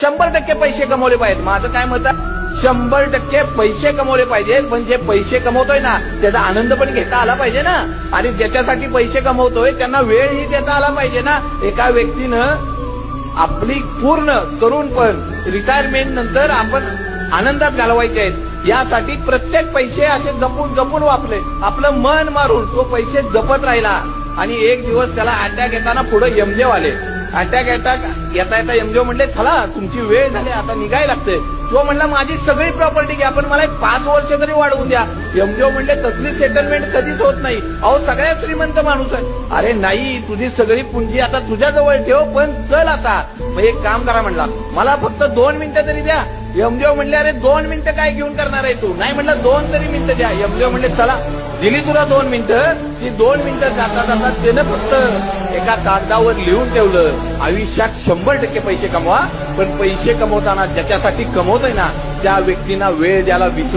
100% पैसे कमवले पाहिजेत. माझं काय मत आहे, 100% पैसे कमवले पाहिजेत. पण जे पैसे कमवतोय ना त्याचा आनंद पण घेता आला पाहिजे ना. आणि ज्याच्यासाठी पैसे कमवतोय त्यांना वेळही देता आला पाहिजे ना. एका व्यक्तीनं आपली पूर्ण तरुणपण रिटायरमेंट नंतर आपण आनंदात घालवायचे आहेत, यासाठी प्रत्येक पैसे असे जपून जपून वापरले, आपलं मन मारून तो पैसे जपत राहिला. आणि एक दिवस त्याला अटॅक येताना पुढे यमदेव आले. अटॅक येता येता यमदेव म्हणले, चला तुमची वेळ झाली, आता निघायला लागते. तो म्हणला, माझी सगळी प्रॉपर्टी घ्या पण मला 5 वर्ष तरी वाढवून द्या. यमदेव म्हणले, तसली सेटलमेंट कधीच होत नाही, अहो सगळ्यात श्रीमंत माणूस आहे. अरे नाही, तुझी सगळी पुंजी आता तुझ्याजवळ ठेव, पण चल आता. मग एक काम करा म्हणला, मला फक्त 2 मिनिटं तरी द्या. यमदेव म्हणले, अरे 2 मिनिटं काय घेऊन करणार आहे तू? नाही म्हणलं, 2 तरी मिनिटं द्या. यमदेव म्हणले, चला दिली तुला 2 मिनिटं. ती 2 मिनिटं जाता जाता त्यानं फक्त एका कागदावर लिहून ठेवलं, आयुष्यात 100% पैसे कमवा, पण पैसे कमवताना ज्याच्यासाठी कमवतोय ना त्या व्यक्तींना वेळ द्यायला विसरू